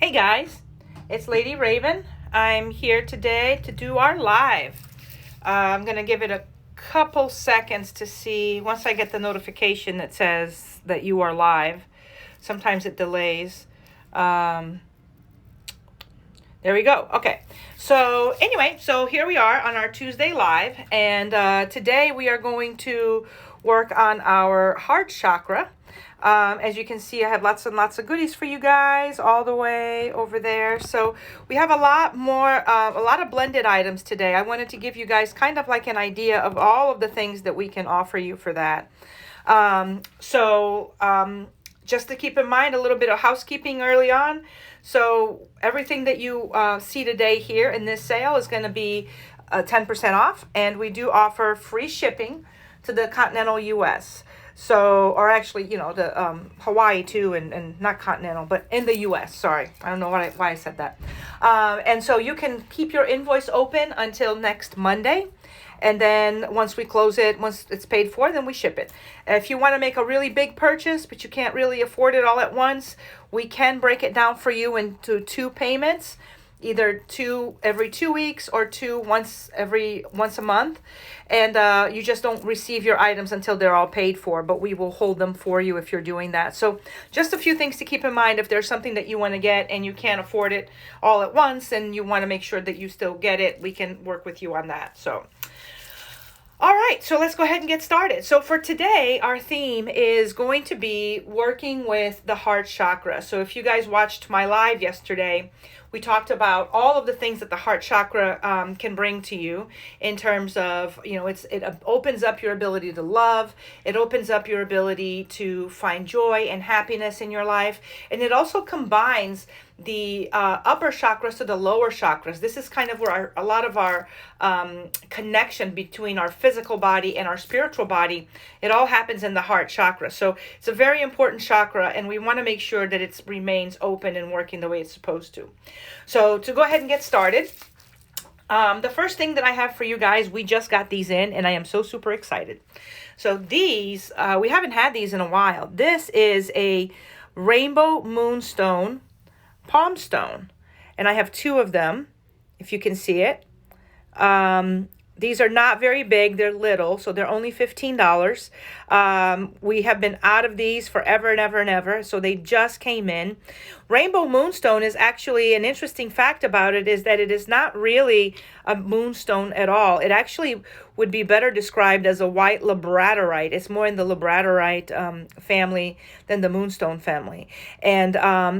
Hey guys, it's Lady Raven. I'm here today to do our live. I'm going to give it a couple seconds to see once I get the notification that says that you are live. Sometimes it delays. There we go. Okay. So anyway, so here we are on our Tuesday live, and today we are going to work on our heart chakra. As you can see, I have lots and lots of goodies for you guys all the way over there. So we have a lot of blended items today. I wanted to give you guys kind of like an idea of all of the things that we can offer you for that. Just to keep in mind, a little bit of housekeeping early on. So everything that you see today here in this sale is going to be 10% off. And we do offer free shipping to the continental U.S. So, or actually, the Hawaii too, and not continental, but in the U.S. Sorry, I don't know why I said that. And so you can keep your invoice open until next Monday. And then once we close it, once it's paid for, then we ship it. If you want to make a really big purchase, but you can't really afford it all at once, we can break it down for you into 2 payments. Either 2 every 2 weeks or 2 once a month, and you just don't receive your items until they're all paid for, but we will hold them for you if you're doing that. So just a few things to keep in mind. If there's something that you want to get and you can't afford it all at once and you want to make sure that you still get it, we can work with you on that. So all right, so let's go ahead and get started. So for today, our theme is going to be working with the heart chakra. So if you guys watched my live yesterday, we talked about all of the things that the heart chakra can bring to you in terms of, it opens up your ability to love. It opens up your ability to find joy and happiness in your life. And it also combines the upper chakras to the lower chakras. This is kind of where a lot of our connection between our physical body and our spiritual body, it all happens in the heart chakra. So it's a very important chakra, and we want to make sure that it remains open and working the way it's supposed to. So to go ahead and get started, the first thing that I have for you guys, we just got these in, and I am so super excited. So these, we haven't had these in a while. This is a rainbow moonstone palm stone, and I have 2 of them, if you can see it. These are not very big. They're little, so they're only $15. We have been out of these forever and ever and ever, so they just came in. Rainbow moonstone is actually, an interesting fact about it is that it is not really a moonstone at all. It actually would be better described as a white labradorite. It's more in the labradorite family than the moonstone family. And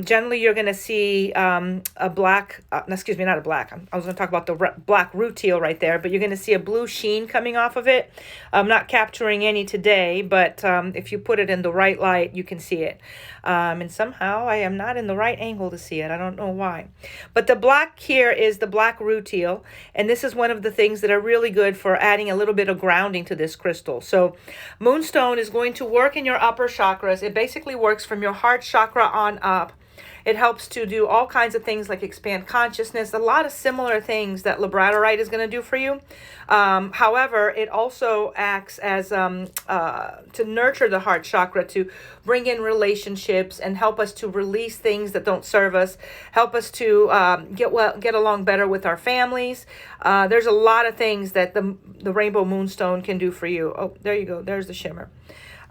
generally you're going to see a black, excuse me, not a black. I was going to talk about the black rutile right there, but you're going to see a blue sheen coming off of it. I'm not capturing any today, but if you put it in the right light, you can see it. And somehow I am not in the right angle to see it. I don't know why. But the black here is the black rutile, and this is one of the things that are really good for adding a little bit of grounding to this crystal. So moonstone is going to work in your upper chakras. It basically works from your heart chakra on up. It helps to do all kinds of things like expand consciousness, a lot of similar things that labradorite is going to do for you. However, it also acts as to nurture the heart chakra, to bring in relationships and help us to release things that don't serve us, help us to get along better with our families. There's a lot of things that the rainbow moonstone can do for you. Oh, there you go. There's the shimmer.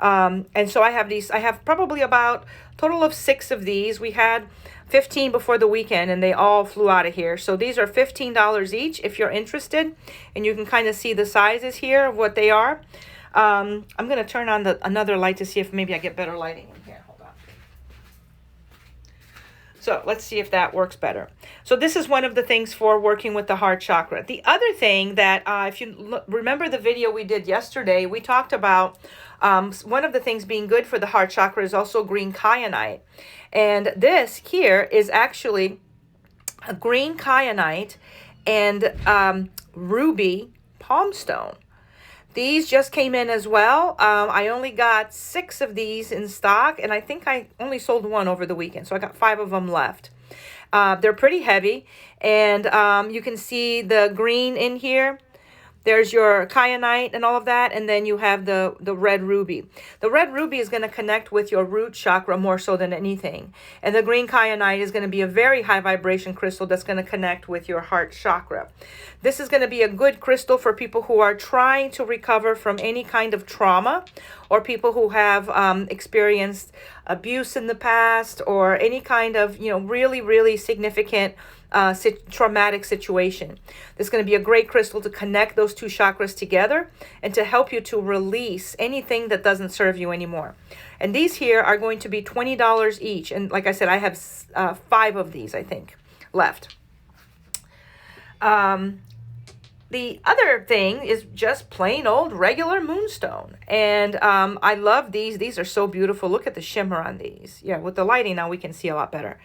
And so I have these. I have probably about total of 6 of these. We had 15 before the weekend, and they all flew out of here. So these are $15 each if you're interested, and you can kind of see the sizes here of what they are. I'm going to turn on another light to see if maybe I get better lighting in here. Hold on. So let's see if that works better. So this is one of the things for working with the heart chakra. The other thing that, if you remember the video we did yesterday, we talked about one of the things being good for the heart chakra is also green kyanite. And this here is actually a green kyanite and ruby palm stone. These just came in as well. I only got 6 of these in stock, and I think I only sold 1 over the weekend, so I got 5 of them left. They're pretty heavy, and you can see the green in here. There's your kyanite and all of that, and then you have the red ruby. The red ruby is going to connect with your root chakra more so than anything. And the green kyanite is going to be a very high vibration crystal that's going to connect with your heart chakra. This is going to be a good crystal for people who are trying to recover from any kind of trauma, or people who have experienced abuse in the past, or any kind of, really, really significant traumatic situation. This is going to be a great crystal to connect those two chakras together and to help you to release anything that doesn't serve you anymore. And these here are going to be $20 each. And like I said, I have 5 of these, I think, left. The other thing is just plain old regular moonstone. And I love these. These are so beautiful. Look at the shimmer on these. Yeah, with the lighting now we can see a lot better.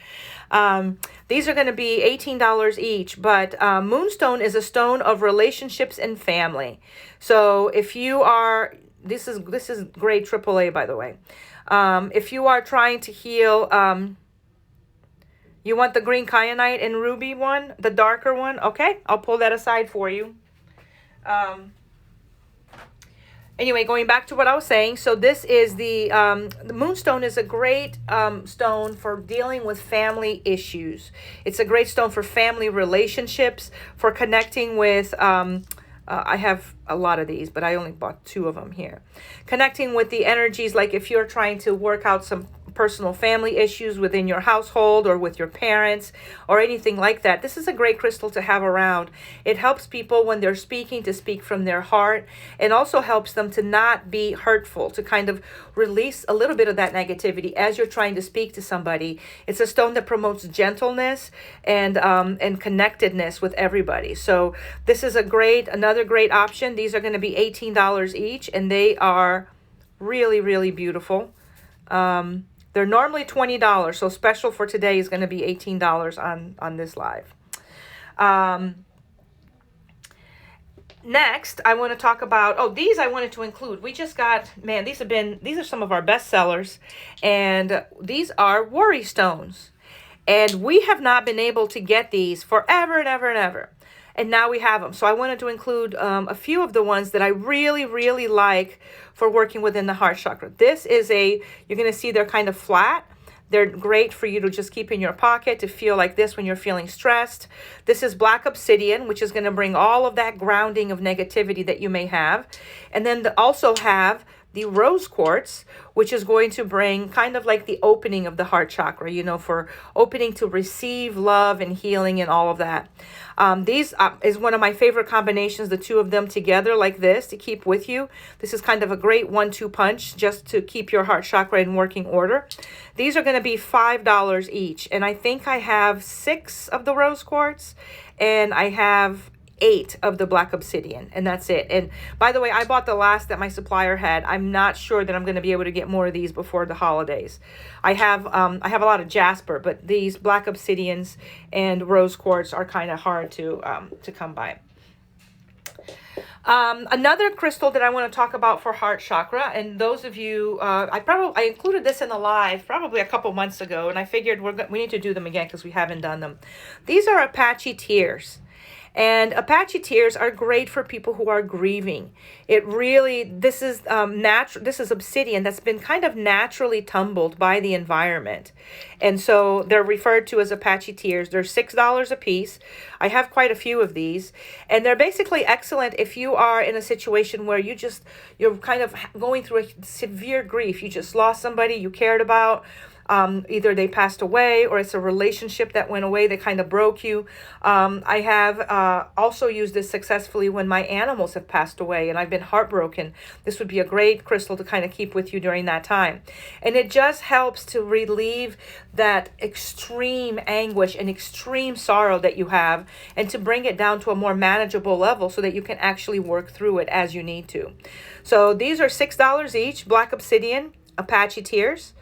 These are going to be $18 each. But moonstone is a stone of relationships and family. So if you are, this is grade AAA, by the way. If you are trying to heal, you want the green kyanite and ruby one, the darker one? Okay, I'll pull that aside for you. Anyway, going back to what I was saying, so this is the moonstone is a great stone for dealing with family issues. It's a great stone for family relationships, for connecting with, I have a lot of these, but I only bought 2 of them here. Connecting with the energies, like if you're trying to work out some personal family issues within your household or with your parents or anything like that. This is a great crystal to have around. It helps people when they're speaking to speak from their heart, and also helps them to not be hurtful, to kind of release a little bit of that negativity as you're trying to speak to somebody. It's a stone that promotes gentleness and connectedness with everybody. So this is another great option. These are going to be $18 each, and they are really, really beautiful. They're normally $20, so special for today is going to be $18 on this live. Next, I want to talk about, these I wanted to include. We just got, man, these are some of our best sellers, and these are worry stones. And we have not been able to get these forever and ever and ever. And now we have them. So I wanted to include a few of the ones that I really, really like for working within the heart chakra. This is you're going to see they're kind of flat. They're great for you to just keep in your pocket, to feel like this when you're feeling stressed. This is black obsidian, which is going to bring all of that grounding of negativity that you may have. And then also have the rose quartz, which is going to bring kind of like the opening of the heart chakra, for opening to receive love and healing and all of that. These is one of my favorite combinations, the 2 of them together like this to keep with you. This is kind of a great 1-2 punch just to keep your heart chakra in working order. These are going to be $5 each. And I think I have 6 of the rose quartz, and I have 8 of the black obsidian, and that's it. And by the way, I bought the last that my supplier had. I'm not sure that I'm going to be able to get more of these before the holidays. I have a lot of jasper, but these black obsidians and rose quartz are kind of hard to come by. Another crystal that I want to talk about for heart chakra, and those of you, I included this in the live probably a couple months ago, and I figured we need to do them again because we haven't done them. These are Apache tears. And Apache tears are great for people who are grieving. This is obsidian that's been kind of naturally tumbled by the environment. And so they're referred to as Apache tears. They're $6 a piece. I have quite a few of these. And they're basically excellent if you are in a situation where you're kind of going through a severe grief. You just lost somebody you cared about. Either they passed away, or it's a relationship that went away that kind of broke you. I have also used this successfully when my animals have passed away and I've been heartbroken. This would be a great crystal to kind of keep with you during that time. And it just helps to relieve that extreme anguish and extreme sorrow that you have, and to bring it down to a more manageable level so that you can actually work through it as you need to. So these are $6 each, black obsidian, Apache tears.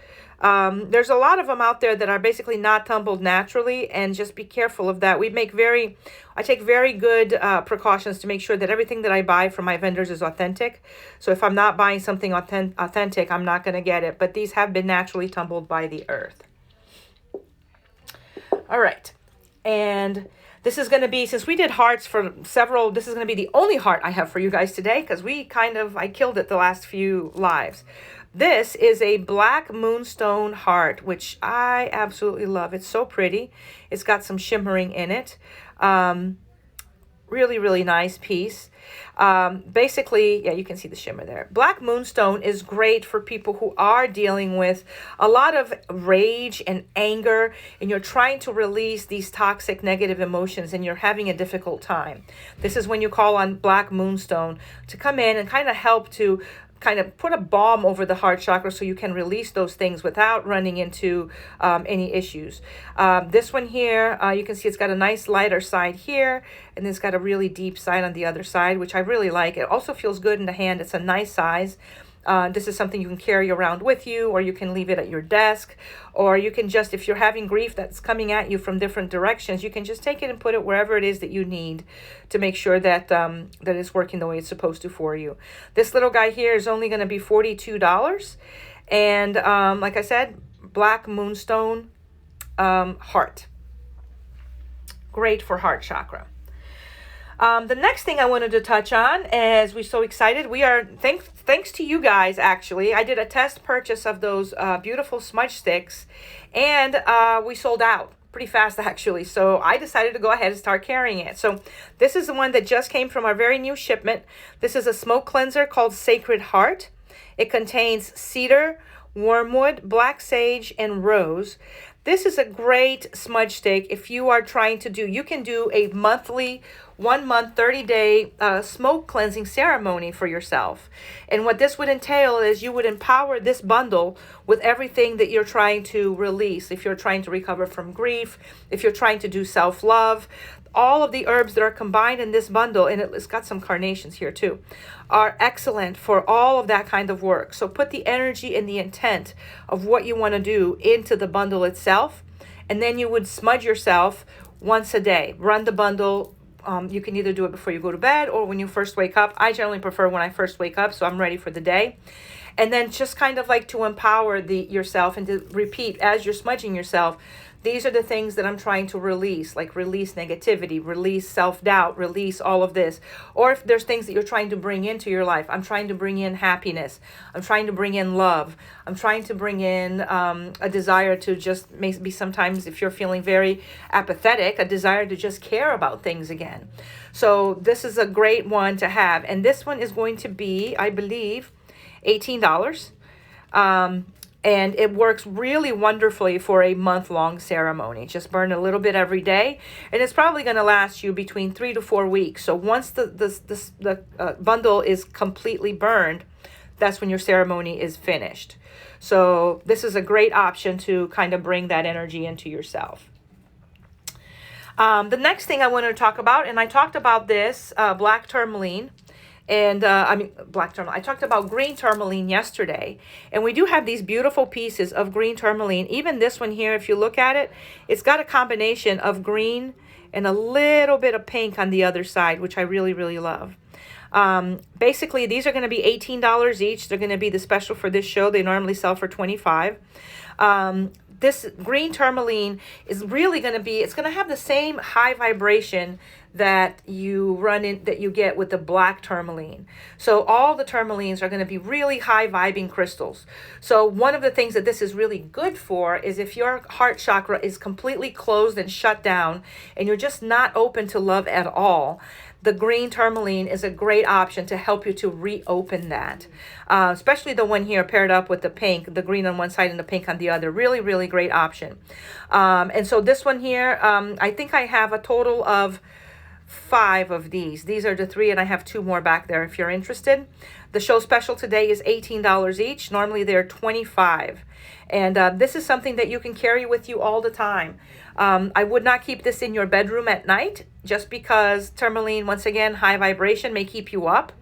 There's a lot of them out there that are basically not tumbled naturally, and just be careful of that. I take very good precautions to make sure that everything that I buy from my vendors is authentic. So if I'm not buying something authentic, I'm not going to get it. But these have been naturally tumbled by the earth. All right. And this is going to be, since we did hearts for several, this is going to be the only heart I have for you guys today, because I killed it the last few lives. This is a black moonstone heart, which I absolutely love. It's so pretty. It's got some shimmering in it. Really, really nice piece. Basically, yeah, you can see the shimmer there. Black moonstone is great for people who are dealing with a lot of rage and anger, and you're trying to release these toxic negative emotions and you're having a difficult time. This is when you call on black moonstone to come in and kind of help to kind of put a balm over the heart chakra so you can release those things without running into any issues. This one here, you can see it's got a nice lighter side here, and it's got a really deep side on the other side, which I really like. It also feels good in the hand. It's a nice size. This is something you can carry around with you, or you can leave it at your desk, or you can just, if you're having grief that's coming at you from different directions, you can just take it and put it wherever it is that you need to make sure that that it's working the way it's supposed to for you. This little guy here is only going to be $42. And like I said, black moonstone heart. Great for heart chakra. The next thing I wanted to touch on, as we're so excited, we are, thanks to you guys, actually, I did a test purchase of those beautiful smudge sticks, and we sold out pretty fast, actually. So I decided to go ahead and start carrying it. So this is the one that just came from our very new shipment. This is a smoke cleanser called Sacred Heart. It contains cedar, wormwood, black sage, and rose. This is a great smudge stick if you are trying to do, you can do a monthly, 1 month, 30-day smoke cleansing ceremony for yourself. And what this would entail is you would empower this bundle with everything that you're trying to release. If you're trying to recover from grief, if you're trying to do self-love, all of the herbs that are combined in this bundle, and it's got some carnations here too, are excellent for all of that kind of work. So put the energy and the intent of what you want to do into the bundle itself, and then you would smudge yourself once a day. Run the bundle. You can either do it before you go to bed or when you first wake up. I generally prefer when I first wake up, so I'm ready for the day. And then just kind of like to empower yourself and to repeat as you're smudging yourself, these are the things that I'm trying to release, like release negativity, release self-doubt, release all of this. Or if there's things that you're trying to bring into your life, I'm trying to bring in happiness. I'm trying to bring in love. I'm trying to bring in a desire to just maybe sometimes, if you're feeling very apathetic, a desire to just care about things again. So this is a great one to have. And this one is going to be, I believe, $18. And it works really wonderfully for a month-long ceremony. Just burn a little bit every day, and it's probably going to last you between 3 to 4 weeks. So once the bundle is completely burned, that's when your ceremony is finished. So this is a great option to kind of bring that energy into yourself. The next thing I want to talk about, and I talked about this, black tourmaline. And black tourmaline. I talked about green tourmaline yesterday. And we do have these beautiful pieces of green tourmaline. Even this one here, if you look at it, it's got a combination of green and a little bit of pink on the other side, which I really, really love. Basically, these are going to be $18 each. They're going to be the special for this show. They normally sell for $25. This green tourmaline is really going to be, it's going to have the same high vibration that you get with the black tourmaline. So all the tourmalines are going to be really high vibing crystals. So one of the things that this is really good for is if your heart chakra is completely closed and shut down and you're just not open to love at all, the green tourmaline is a great option to help you to reopen that. Especially the one here paired up with the pink, the green on one side and the pink on the other. Really, really great option. And so this one here, I think I have a total of 5 of these. These are the 3, and I have 2 more back there if you're interested. The show special today is $18 each. Normally they're $25. And this is something that you can carry with you all the time. I would not keep this in your bedroom at night, just because tourmaline, once again, high vibration may keep you up.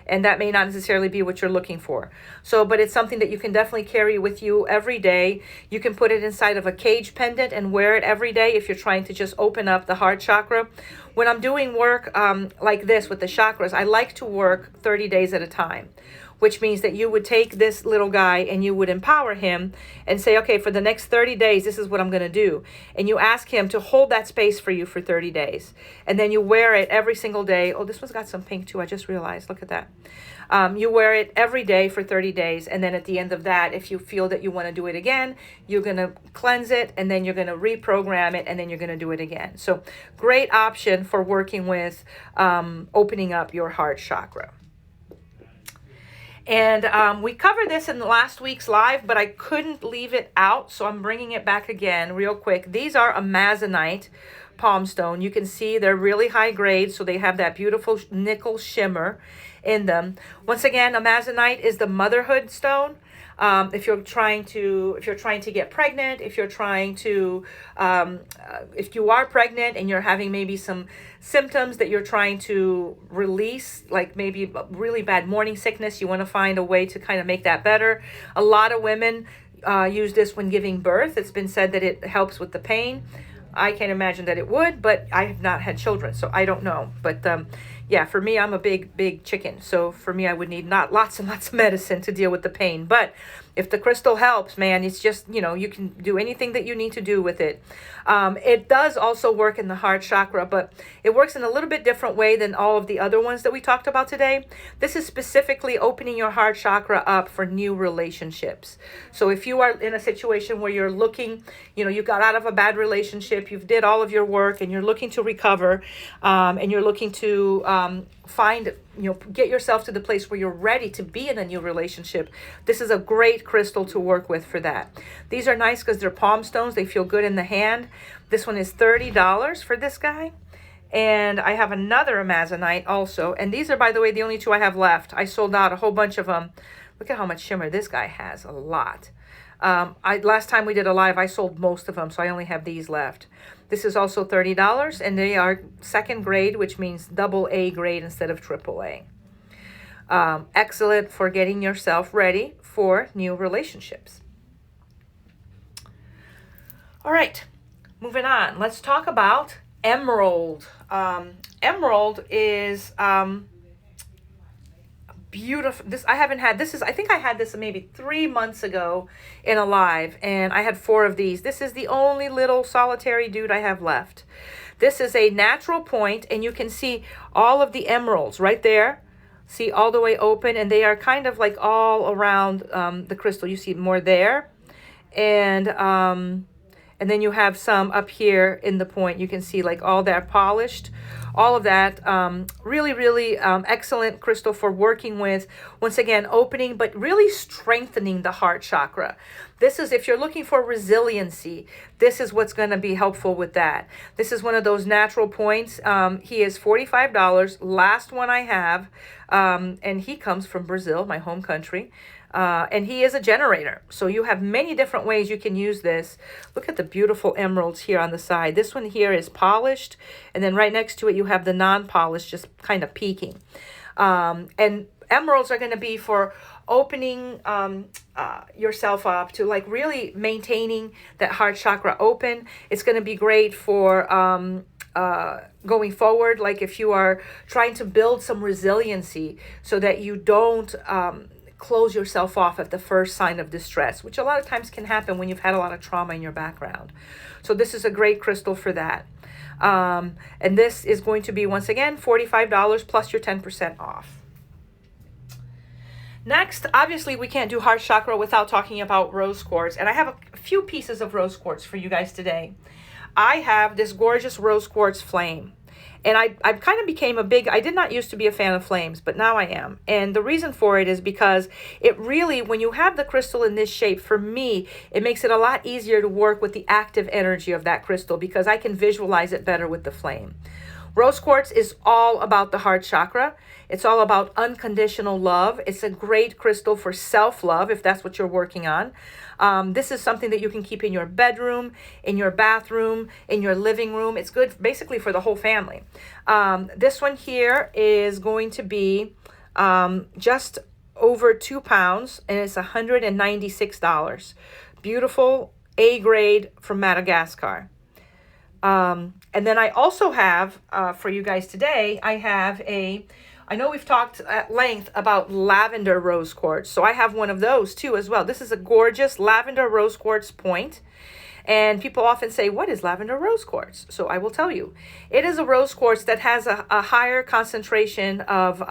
And that may not necessarily be what you're looking for. So, but it's something that you can definitely carry with you every day. You can put it inside of a cage pendant and wear it every day if you're trying to just open up the heart chakra. When I'm doing work like this with the chakras, I like to work 30 days at a time. which means that you would take this little guy and you would empower him and say, okay, for the next 30 days, this is what I'm going to do. And you ask him to hold that space for you for 30 days. And then you wear it every single day. Oh, this one's got some pink too. I just realized. Look at that. You wear it every day for 30 days. And then at the end of that, if you feel that you want to do it again, you're going to cleanse it and then you're going to reprogram it and then you're going to do it again. So great option for working with opening up your heart chakra. And we covered this in last week's live, but I couldn't leave it out. So I'm bringing it back again real quick. These are amazonite palm stone. You can see they're really high grade. So they have that beautiful nickel shimmer in them. Once again, amazonite is the motherhood stone. If you're trying to get pregnant, if you are pregnant and you're having maybe some symptoms that you're trying to release, like maybe really bad morning sickness, you want to find a way to kind of make that better. A lot of women use this when giving birth. It's been said that it helps with the pain. I can't imagine that it would, but I have not had children, so I don't know. But yeah, for me, I'm a big chicken. So for me, I would need not lots and lots of medicine to deal with the pain. But if the crystal helps, man, it's just, you can do anything that you need to do with it. It does also work in the heart chakra, but it works in a little bit different way than all of the other ones that we talked about today. This is specifically opening your heart chakra up for new relationships. So if you are in a situation where you're looking, you got out of a bad relationship, you've did all of your work and you're looking to recover, and you're looking to get yourself to the place where you're ready to be in a new relationship, this is a great crystal to work with for that. These are nice because they're palm stones. They feel good in the hand. This one is $30 for this guy. And I have another amazonite also. And these are, by the way, the only two I have left. I sold out a whole bunch of them. Look at how much shimmer this guy has. A lot. Last time we did a live, I sold most of them, so I only have these left. This is also $30, and they are second grade, which means double A grade instead of triple A. Excellent for getting yourself ready for new relationships. All right, moving on. Let's talk about emerald. Emerald is beautiful. I think I had this maybe 3 months ago in a live, and I had 4 of these. This is the only little solitary dude I have left. This is a natural point, and you can see all of the emeralds right there. See, all the way open, and they are kind of like all around the crystal. You see more there, and then you have some up here in the point. You can see like all that polished. All of that, really excellent crystal for working with, once again, opening, but really strengthening the heart chakra. This is, if you're looking for resiliency, this is what's going to be helpful with that. This is one of those natural points. He is $45, last one I have, and he comes from Brazil, my home country. And he is a generator. So you have many different ways you can use this. Look at the beautiful emeralds here on the side. This one here is polished. And then right next to it, you have the non-polished just kind of peeking. And emeralds are going to be for opening yourself up to like really maintaining that heart chakra open. It's going to be great for going forward. Like if you are trying to build some resiliency so that you don't close yourself off at the first sign of distress, which a lot of times can happen when you've had a lot of trauma in your background. So this is a great crystal for that. And this is going to be, once again, $45 plus your 10% off. Next, obviously, we can't do heart chakra without talking about rose quartz. And I have a few pieces of rose quartz for you guys today. I have this gorgeous rose quartz flame. And I kind of became I did not used to be a fan of flames, but now I am. And the reason for it is because it really, when you have the crystal in this shape, for me, it makes it a lot easier to work with the active energy of that crystal because I can visualize it better with the flame. Rose quartz is all about the heart chakra. It's all about unconditional love. It's a great crystal for self-love if that's what you're working on. This is something that you can keep in your bedroom, in your bathroom, in your living room. It's good basically for the whole family. This one here is going to be just over 2 pounds, and it's $196. Beautiful A grade from Madagascar. And then I also have, for you guys today, I have a I know we've talked at length about lavender rose quartz, so I have one of those too as well. This is a gorgeous lavender rose quartz point. And people often say, what is lavender rose quartz? So I will tell you. It is a rose quartz that has a higher concentration of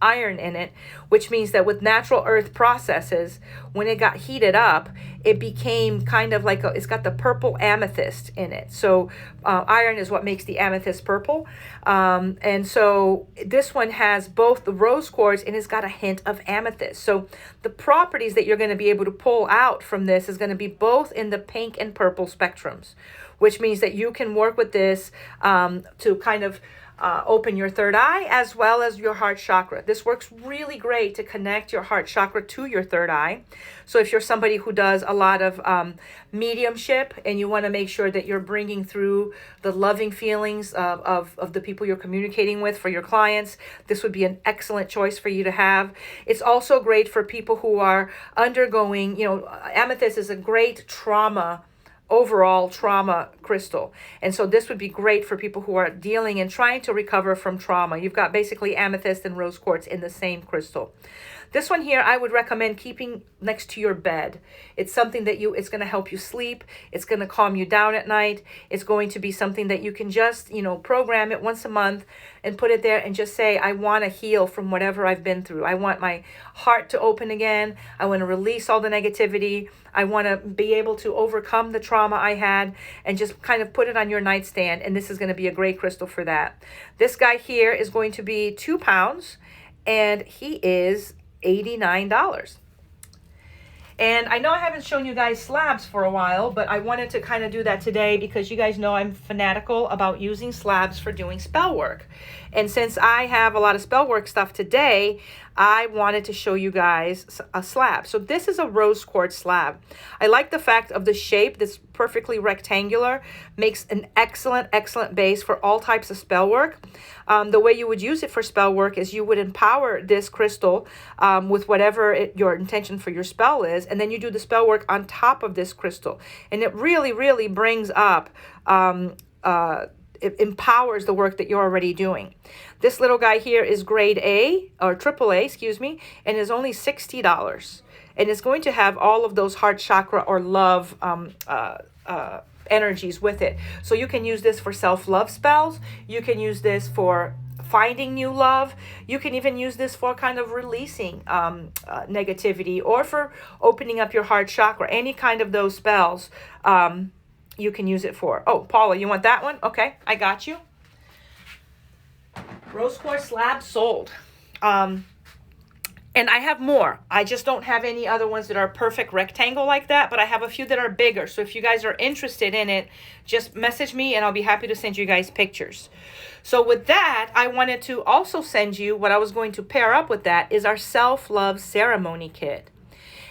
iron in it, which means that with natural earth processes, when it got heated up, it became kind of like, it's got the purple amethyst in it. So iron is what makes the amethyst purple. And so this one has both the rose quartz and it's got a hint of amethyst. So the properties that you're going to be able to pull out from this is going to be both in the pink and purple spectrums, which means that you can work with this to kind of open your third eye as well as your heart chakra. This works really great to connect your heart chakra to your third eye. So if you're somebody who does a lot of mediumship and you want to make sure that you're bringing through the loving feelings of the people you're communicating with for your clients, this would be an excellent choice for you to have. It's also great for people who are undergoing, amethyst is a great overall trauma crystal. And so this would be great for people who are dealing and trying to recover from trauma. You've got basically amethyst and rose quartz in the same crystal. This one here, I would recommend keeping next to your bed. It's something that it's going to help you sleep. It's going to calm you down at night. It's going to be something that you can just, program it once a month and put it there and just say, I want to heal from whatever I've been through. I want my heart to open again. I want to release all the negativity. I want to be able to overcome the trauma I had, and just kind of put it on your nightstand. And this is going to be a great crystal for that. This guy here is going to be 2 pounds and he is $89. And I know I haven't shown you guys slabs for a while, but I wanted to kind of do that today because you guys know I'm fanatical about using slabs for doing spell work. And since I have a lot of spell work stuff today, I wanted to show you guys a slab. So this is a rose quartz slab. I like the fact of the shape that's perfectly rectangular, makes an excellent base for all types of spell work. The way you would use it for spell work is you would empower this crystal with whatever your intention for your spell is, and then you do the spell work on top of this crystal. And it really brings up it empowers the work that you're already doing. This little guy here is grade A, or triple A, excuse me, and is only $60. And it's going to have all of those heart chakra or love energies with it. So you can use this for self-love spells. You can use this for finding new love. You can even use this for kind of releasing negativity, or for opening up your heart chakra. Any kind of those spells you can use it for. Oh, Paula, you want that one? Okay, I got you. Rose quartz slab sold. And I have more. I just don't have any other ones that are perfect rectangle like that, but I have a few that are bigger. So if you guys are interested in it, just message me and I'll be happy to send you guys pictures. So with that, I wanted to also send you, what I was going to pair up with that is our self-love ceremony kit.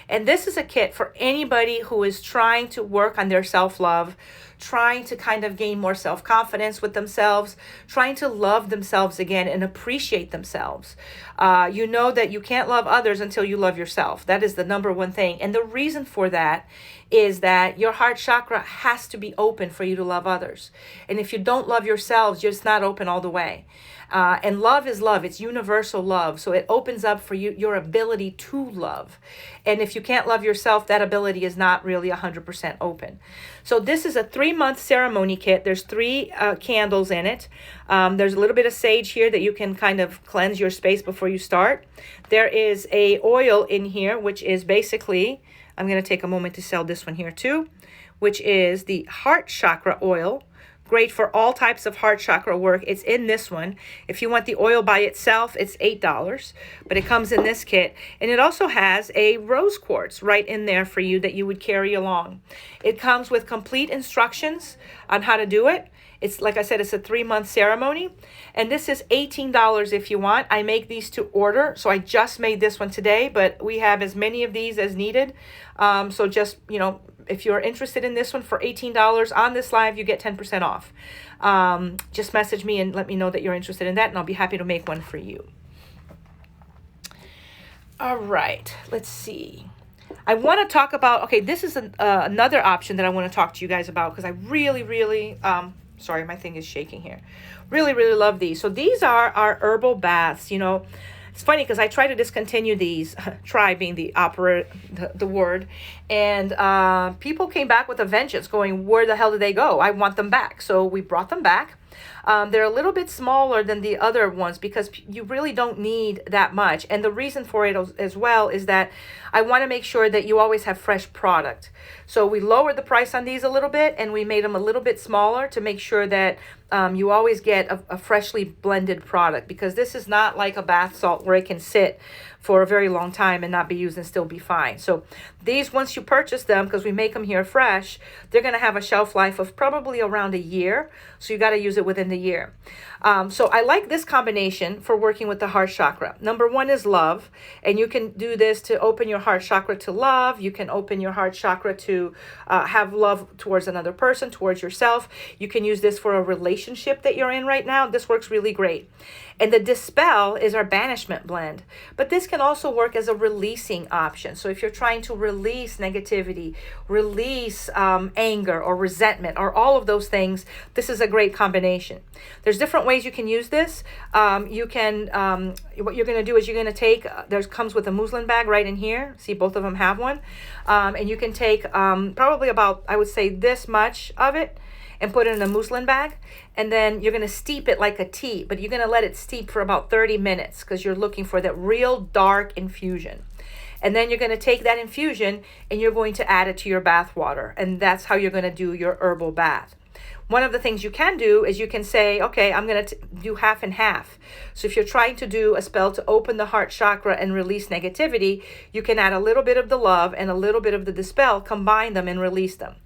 And this is a kit for anybody who is trying to work on their self-love, trying to kind of gain more self-confidence with themselves, trying to love themselves again and appreciate themselves. You know that you can't love others until you love yourself. That is the number one thing. And the reason for that is that your heart chakra has to be open for you to love others. And if you don't love yourselves, you're just not open all the way. And love is love. It's universal love. So it opens up for you your ability to love. And if you can't love yourself, that ability is not really 100% open. So this is a 3-month ceremony kit. There's 3 candles in it. There's a little bit of sage here that you can kind of cleanse your space before you start. There is a oil in here, which is basically, I'm going to take a moment to sell this one here too, which is the heart chakra oil. Great for all types of heart chakra work. It's in this one. If you want the oil by itself, it's $8, but it comes in this kit. And it also has a rose quartz right in there for you that you would carry along. It comes with complete instructions on how to do it. It's, like I said, it's a 3-month ceremony. And this is $18 if you want. I make these to order. So I just made this one today, but we have as many of these as needed. So just, if you're interested in this one for $18 on this live, you get 10% off. Just message me and let me know that you're interested in that, and I'll be happy to make one for you. All right, let's see. I want to talk about, okay, this is another option that I want to talk to you guys about because I really Sorry, my thing is shaking here. Really, really love these. So these are our herbal baths. You know, it's funny because I try to discontinue these, try being the word, and people came back with a vengeance going, where the hell did they go? I want them back. So we brought them back. They're a little bit smaller than the other ones because you really don't need that much. And the reason for it as well is that I want to make sure that you always have fresh product. So we lowered the price on these a little bit and we made them a little bit smaller to make sure that you always get a freshly blended product, because this is not like a bath salt where it can sit for a very long time and not be used and still be fine. So these, once you purchase them, because we make them here fresh, they're going to have a shelf life of probably around a year. So you got to use it within the year. So I like this combination for working with the heart chakra. Number one is love. And you can do this to open your heart chakra to love. You can open your heart chakra to have love towards another person, towards yourself. You can use this for a relationship that you're in right now. This works really great. And the Dispel is our banishment blend. But this can also work as a releasing option. So if you're trying to release negativity, release anger or resentment or all of those things, this is a great combination. There's different ways you can use this. What you're going to do is you're going to take, there comes with a muslin bag right in here. See, both of them have one. And you can take probably about, I would say, this much of it and put it in a muslin bag. And then you're going to steep it like a tea, but you're going to let it steep for about 30 minutes because you're looking for that real dark infusion. And then you're going to take that infusion and you're going to add it to your bath water. And that's how you're going to do your herbal bath. One of the things you can do is you can say, okay, I'm going to do half and half. So if you're trying to do a spell to open the heart chakra and release negativity, you can add a little bit of the love and a little bit of the dispel, combine them and release them.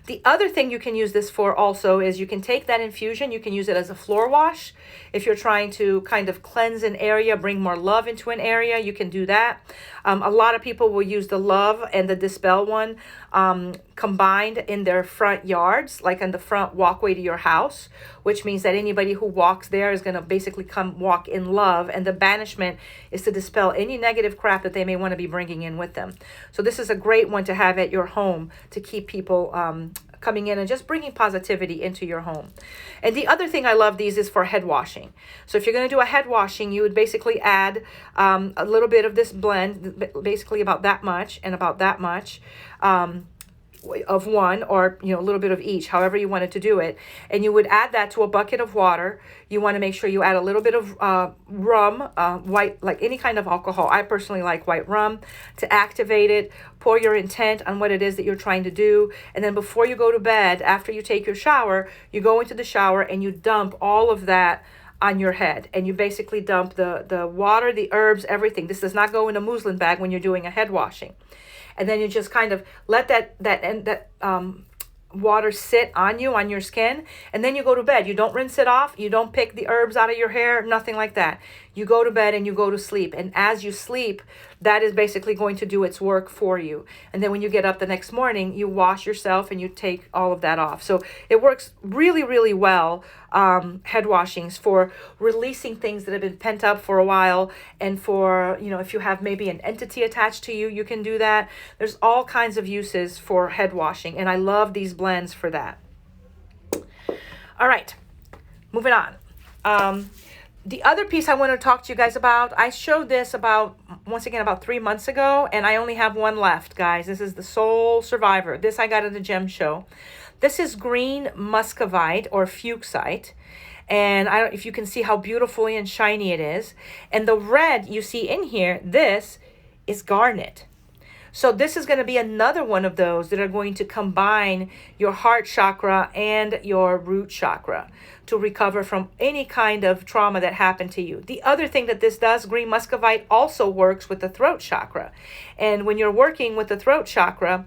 The other thing you can use this for also is you can take that infusion, you can use it as a floor wash. If you're trying to kind of cleanse an area, bring more love into an area, you can do that. A lot of people will use the love and the dispel one combined in their front yards, like on the front walkway to your house, which means that anybody who walks there is going to basically come walk in love. And the banishment is to dispel any negative crap that they may want to be bringing in with them. So this is a great one to have at your home to keep people coming in and just bringing positivity into your home. And the other thing I love these is for head washing. So if you're going to do a head washing, you would basically add a little bit of this blend, basically about that much and about that much of one, or a little bit of each, however you wanted to do it. And you would add that to a bucket of water. You want to make sure you add a little bit of rum, white, like any kind of alcohol. I personally like white rum to activate it. Pour your intent on what it is that you're trying to do. And then before you go to bed, after you take your shower, you go into the shower and you dump all of that on your head. And you basically dump the water, the herbs, everything. This does not go in a muslin bag when you're doing a head washing. And then you just kind of let that water sit on you, on your skin, and then you go to bed. You don't rinse it off. You don't pick the herbs out of your hair, nothing like that. You go to bed and you go to sleep. And as you sleep, that is basically going to do its work for you. And then when you get up the next morning, you wash yourself and you take all of that off. So it works really, really well, head washings, for releasing things that have been pent up for a while. And for, if you have maybe an entity attached to you, you can do that. There's all kinds of uses for head washing. And I love these blends for that. All right, moving on. The other piece I want to talk to you guys about, I showed this about 3 months ago, and I only have one left, guys. This is the Soul Survivor. This I got at the gem show. This is green muscovite or fuchsite. And I don't, if you can see how beautifully and shiny it is. And the red you see in here, this is garnet. So this is going to be another one of those that are going to combine your heart chakra and your root chakra to recover from any kind of trauma that happened to you. The other thing that this does, green muscovite also works with the throat chakra. And when you're working with the throat chakra,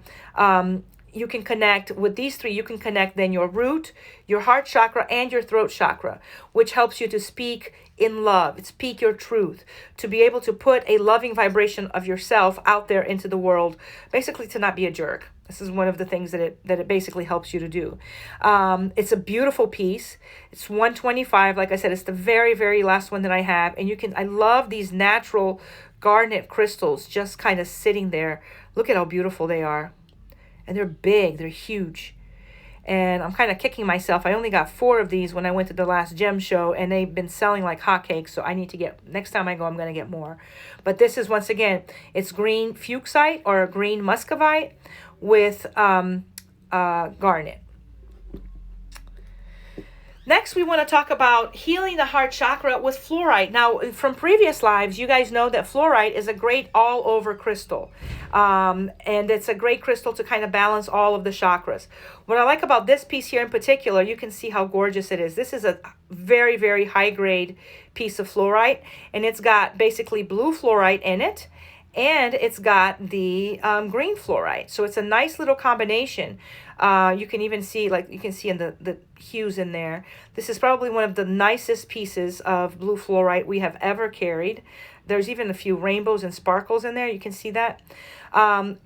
you can connect with these three. You can connect then your root, your heart chakra, and your throat chakra, which helps you to speak in love, speak your truth, to be able to put a loving vibration of yourself out there into the world, basically to not be a jerk. This is one of the things that it basically helps you to do. It's a beautiful piece. It's $125. Like I said, it's the very, very last one that I have. And I love these natural garnet crystals just kind of sitting there. Look at how beautiful they are. And they're big, they're huge. And I'm kind of kicking myself. I only got 4 of these when I went to the last gem show, and they've been selling like hotcakes. So I need to get, next time I go, I'm going to get more. But this is, once again, it's green fuchsite or green muscovite with garnet. Next, we want to talk about healing the heart chakra with fluorite. Now, from previous lives, you guys know that fluorite is a great all-over crystal. And it's a great crystal to kind of balance all of the chakras. What I like about this piece here in particular, you can see how gorgeous it is. This is a very, very high-grade piece of fluorite. And it's got basically blue fluorite in it. And it's got the green fluorite. So it's a nice little combination. You can even see, like you can see in the hues in there. This is probably one of the nicest pieces of blue fluorite we have ever carried. There's even a few rainbows and sparkles in there. You can see that.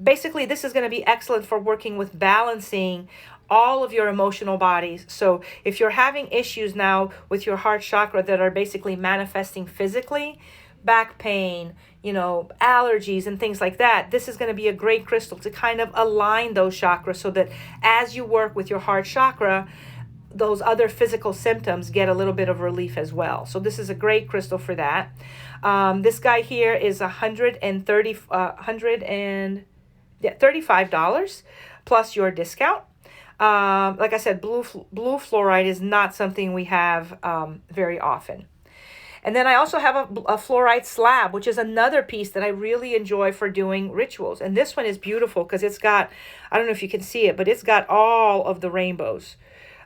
Basically, this is going to be excellent for working with balancing all of your emotional bodies. So if you're having issues now with your heart chakra that are basically manifesting physically, back pain, you know, allergies and things like that, this is going to be a great crystal to kind of align those chakras so that as you work with your heart chakra, those other physical symptoms get a little bit of relief as well. So this is a great crystal for that. This guy here is $35 plus your discount. Like I said, blue fluorite is not something we have very often. And then I also have a fluorite slab, which is another piece that I really enjoy for doing rituals. And this one is beautiful because it's got, I don't know if you can see it, but it's got all of the rainbows.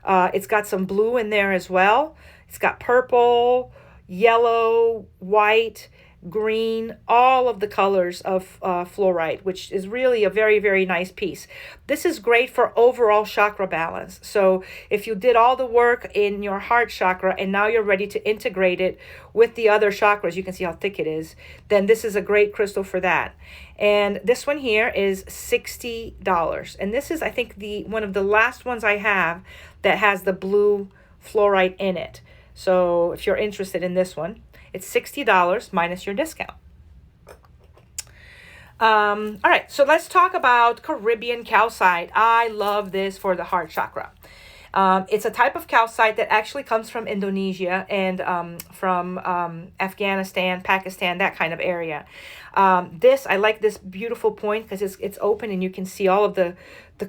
It's got some blue in there as well. It's got purple, yellow, white, green, all of the colors of fluorite, which is really a very, very nice piece. This is great for overall chakra balance. So if you did all the work in your heart chakra and now you're ready to integrate it with the other chakras, you can see how thick it is, then this is a great crystal for that. And this one here is $60. And this is, I think, one of the last ones I have that has the blue fluorite in it. So if you're interested in this one, it's $60 minus your discount. All right, so let's talk about Caribbean calcite. I love this for the heart chakra. It's a type of calcite that actually comes from Indonesia and from Afghanistan, Pakistan, that kind of area. I like this beautiful point because it's open and you can see all of the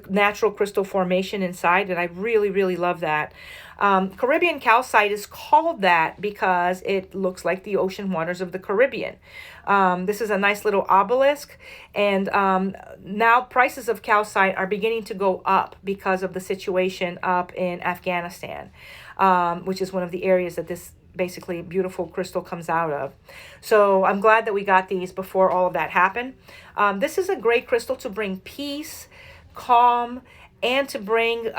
natural crystal formation inside, and I really, really love that. Caribbean calcite is called that because it looks like the ocean waters of the Caribbean. This is a nice little obelisk, and now prices of calcite are beginning to go up because of the situation up in Afghanistan, which is one of the areas that this basically beautiful crystal comes out of. So I'm glad that we got these before all of that happened. This is a great crystal to bring peace, calm, and to bring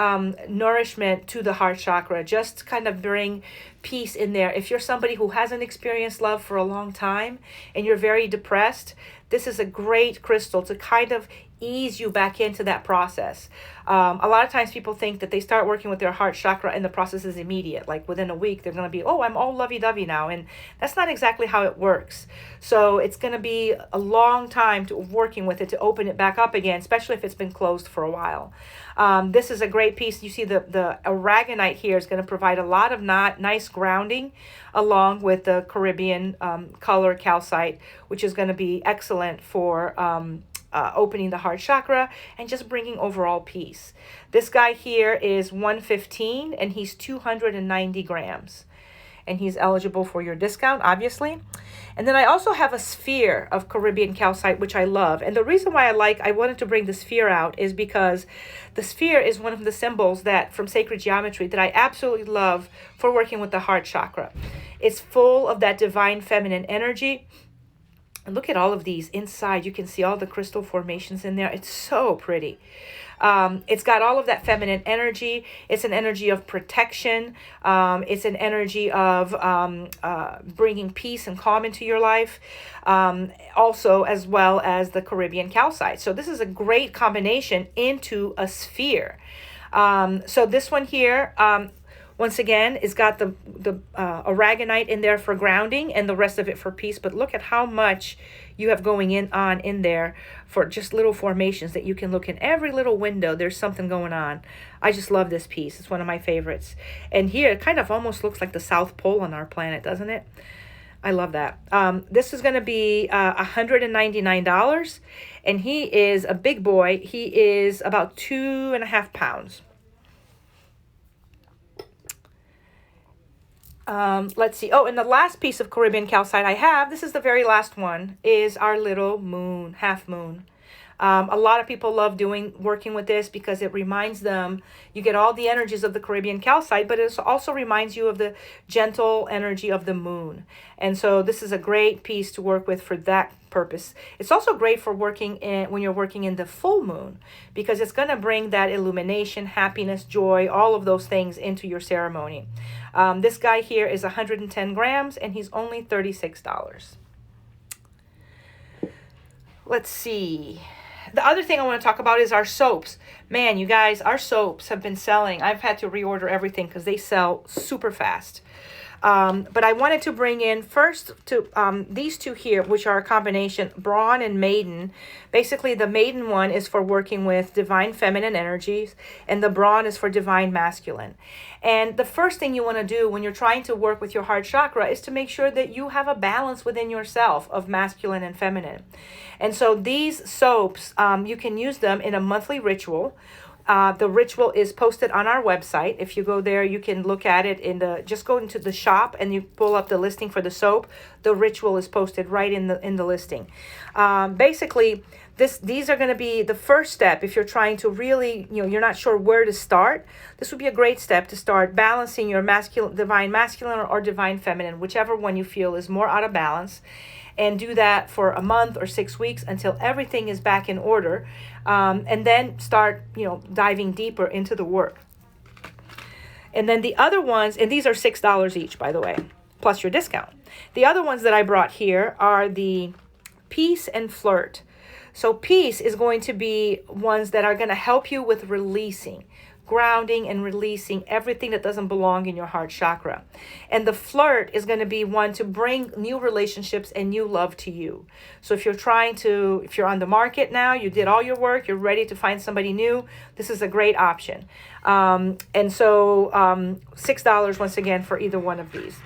nourishment to the heart chakra. Just kind of bring peace in there. If you're somebody who hasn't experienced love for a long time and you're very depressed, this is a great crystal to kind of ease you back into that process. A lot of times people think that they start working with their heart chakra and the process is immediate. Like within a week, they're going to be, oh, I'm all lovey-dovey now. And that's not exactly how it works. So it's going to be a long time to working with it to open it back up again, especially if it's been closed for a while. This is a great piece. You see the aragonite here is going to provide a lot of nice grounding along with the Caribbean color calcite, which is going to be excellent for opening the heart chakra and just bringing overall peace. This guy here is $115 and he's 290 grams. And he's eligible for your discount, obviously. And then I also have a sphere of Caribbean calcite, which I love. And the reason why I wanted to bring the sphere out is because the sphere is one of the symbols that from sacred geometry that I absolutely love for working with the heart chakra. It's full of that divine feminine energy. And look at all of these inside. You can see all the crystal formations in there. It's so pretty. It's got all of that feminine energy. It's an energy of protection. It's an energy of bringing peace and calm into your life. Also, as well as the Caribbean calcite. So this is a great combination into a sphere. So this one here, once again, it's got the aragonite in there for grounding and the rest of it for peace. But look at how much you have going in there for just little formations that you can look in every little window. There's something going on. I just love this piece. It's one of my favorites. And here it kind of almost looks like the South Pole on our planet, doesn't it? I love that. This is going to be $199, and he is a big boy. He is about 2.5 pounds. Let's see. Oh, and the last piece of Caribbean calcite I have, this is the very last one, is our little moon, half moon. A lot of people love working with this because it reminds them, you get all the energies of the Caribbean calcite, but it also reminds you of the gentle energy of the moon. And so this is a great piece to work with for that purpose. It's also great for when you're working in the full moon, because it's going to bring that illumination, happiness, joy, all of those things into your ceremony. This guy here is 110 grams, and he's only $36. Let's see. The other thing I want to talk about is our soaps. Man, you guys, our soaps have been selling. I've had to reorder everything because they sell super fast. But I wanted to bring in first to these two here, which are a combination, Brawn and Maiden. Basically, the Maiden one is for working with divine feminine energies, and the Brawn is for divine masculine. And the first thing you want to do when you're trying to work with your heart chakra is to make sure that you have a balance within yourself of masculine and feminine. And so these soaps, you can use them in a monthly ritual. The ritual is posted on our website. If you go there, you can look at it just go into the shop and you pull up the listing for the soap. The ritual is posted right in the listing. Basically, these are going to be the first step if you're trying to really, you're not sure where to start. This would be a great step to start balancing your divine masculine or divine feminine, whichever one you feel is more out of balance. And do that for a month or 6 weeks until everything is back in order. And then start, diving deeper into the work. And then the other ones, and these are $6 each, by the way, plus your discount. The other ones that I brought here are the Peace and Flirt. So Peace is going to be ones that are going to help you with releasing, grounding and releasing everything that doesn't belong in your heart chakra. And the Flirt is going to be one to bring new relationships and new love to you. So if you're on the market now, you did all your work, you're ready to find somebody new, this is a great option. And so $6 once again for either one of these.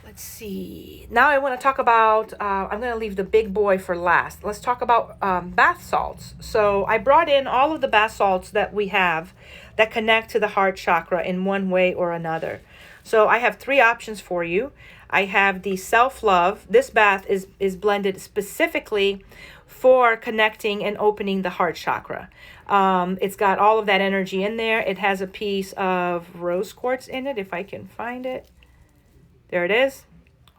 Let's see. Now I want to talk about, I'm going to leave the big boy for last. Let's talk about bath salts. So I brought in all of the bath salts that we have that connect to the heart chakra in one way or another. So I have 3 options for you. I have the Self-Love. This bath is blended specifically for connecting and opening the heart chakra. It's got all of that energy in there. It has a piece of rose quartz in it, if I can find it. There it is.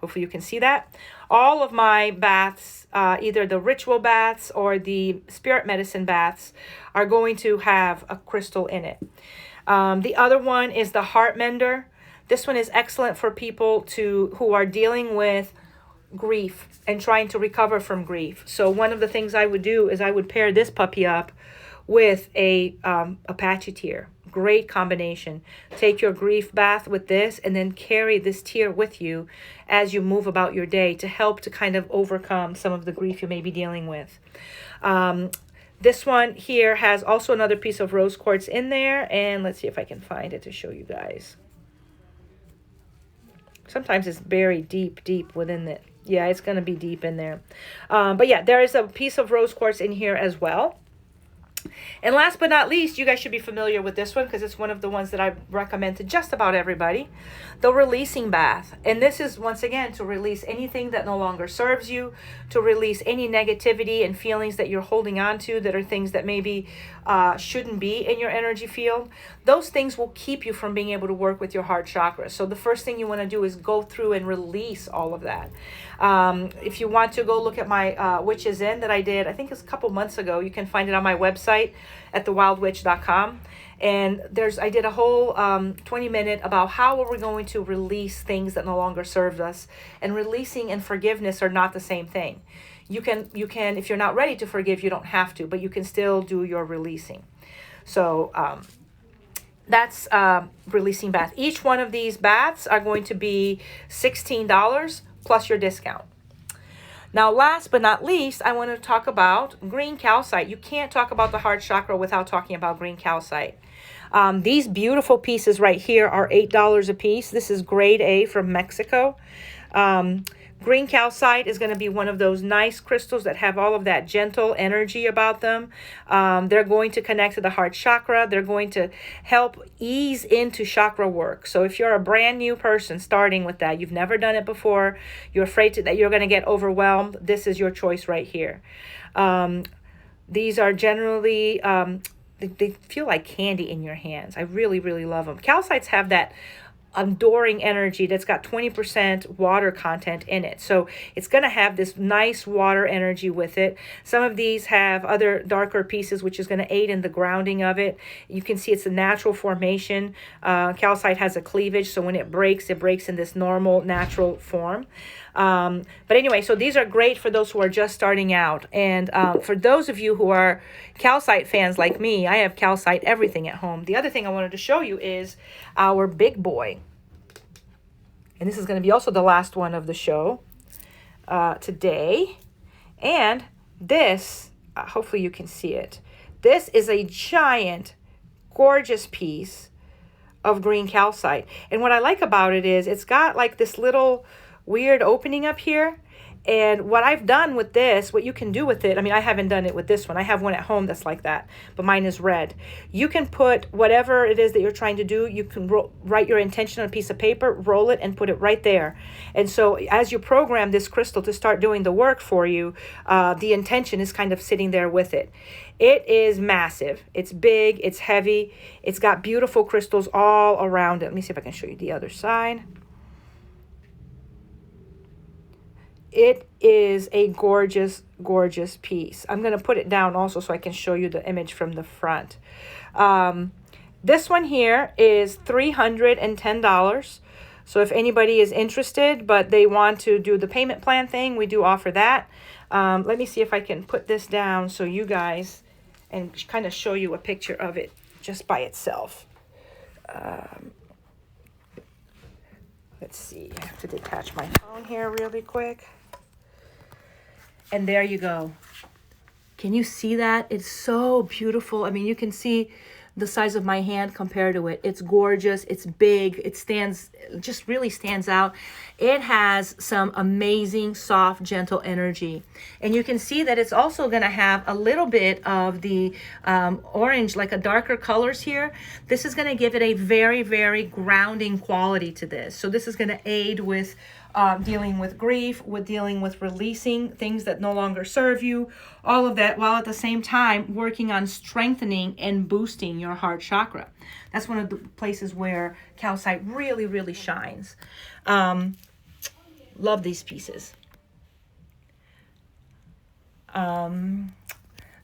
Hopefully you can see that. All of my baths, either the ritual baths or the spirit medicine baths, are going to have a crystal in it. The other one is the Heart Mender. This one is excellent for people who are dealing with grief and trying to recover from grief. So one of the things I would do is I would pair this puppy up with a Apache tear. Great combination. Take your grief bath with this and then carry this tear with you as you move about your day to help to kind of overcome some of the grief you may be dealing with. This one here has also another piece of rose quartz in there, and let's see if I can find it to show you guys. Sometimes it's buried deep within it. Yeah, it's going to be deep in there. But yeah, there is a piece of rose quartz in here as well. And last but not least, you guys should be familiar with this one because it's one of the ones that I recommend to just about everybody, the Releasing Bath. And this is, once again, to release anything that no longer serves you, to release any negativity and feelings that you're holding on to that are things that maybe shouldn't be in your energy field. Those things will keep you from being able to work with your heart chakra. So the first thing you want to do is go through and release all of that. If you want to go look at my Witches In that I did, I think it's a couple months ago, you can find it on my website at thewildwitch.com. And I did a whole 20-minute about how are we going to release things that no longer serve us. And releasing and forgiveness are not the same thing. You can, if you're not ready to forgive, you don't have to, but you can still do your releasing. So that's Releasing Bath. Each one of these baths are going to be $16 plus your discount. Now, last but not least, I want to talk about green calcite. You can't talk about the heart chakra without talking about green calcite. These beautiful pieces right here are $8 a piece. This is grade A from Mexico. Green calcite is going to be one of those nice crystals that have all of that gentle energy about them. They're going to connect to the heart chakra. They're going to help ease into chakra work. So if you're a brand new person starting with that, you've never done it before, you're afraid that you're going to get overwhelmed, this is your choice right here. These are generally, they feel like candy in your hands. I really, really love them. Calcites have that adoring energy that's got 20% water content in it. So it's going to have this nice water energy with it. Some of these have other darker pieces, which is going to aid in the grounding of it. You can see it's a natural formation. Calcite has a cleavage, so when it breaks in this normal, natural form. But anyway, so these are great for those who are just starting out. And for those of you who are calcite fans like me, I have calcite everything at home. The other thing I wanted to show you is our big boy. And this is going to be also the last one of the show today. And this, hopefully you can see it. This is a giant, gorgeous piece of green calcite. And what I like about it is it's got like this little weird opening up here. And what I've done with this, what you can do with it, I mean, I haven't done it with this one. I have one at home that's like that, but mine is red. You can put whatever it is that you're trying to do. You can write your intention on a piece of paper, roll it, and put it right there. And so as you program this crystal to start doing the work for you, the intention is kind of sitting there with it. It is massive. It's big. It's heavy. It's got beautiful crystals all around it. Let me see if I can show you the other side. It is a gorgeous, gorgeous piece. I'm going to put it down also so I can show you the image from the front. This one here is $310. So if anybody is interested, but they want to do the payment plan thing, we do offer that. Let me see if I can put this down so you guys, and kind of show you a picture of it just by itself. Let's see, I have to detach my phone here really quick. And there you go. Can you see that? It's so beautiful. I mean, you can see the size of my hand compared to it. It's gorgeous. It's big. It just really stands out. It has some amazing, soft, gentle energy. And you can see that it's also going to have a little bit of the orange, like a darker colors here. This is going to give it a very, very grounding quality to this. So this is going to aid with dealing with grief, with dealing with releasing things that no longer serve you, all of that, while at the same time working on strengthening and boosting your heart chakra. That's one of the places where calcite really, really shines. Love these pieces.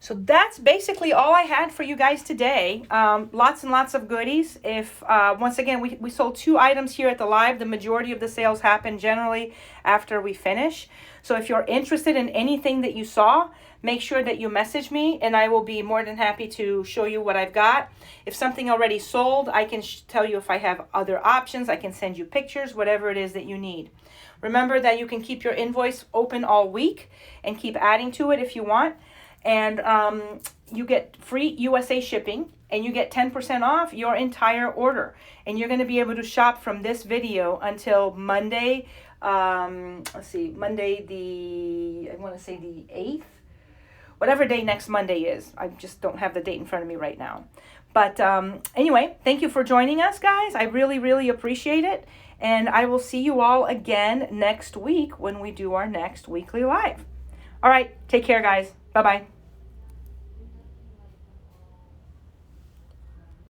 So that's basically all I had for you guys today. Lots and lots of goodies. If once again, we sold 2 items here at the live. The majority of the sales happen generally after we finish. So if you're interested in anything that you saw, make sure that you message me and I will be more than happy to show you what I've got. If something already sold, I can tell you if I have other options. I can send you pictures, whatever it is that you need. Remember that you can keep your invoice open all week and keep adding to it if you want. And you get free USA shipping and you get 10% off your entire order. And you're going to be able to shop from this video until Monday. Monday I want to say the 8th. Whatever day next Monday is. I just don't have the date in front of me right now. But anyway, thank you for joining us, guys. I really, really appreciate it. And I will see you all again next week when we do our next weekly live. All right, take care, guys. Bye-bye.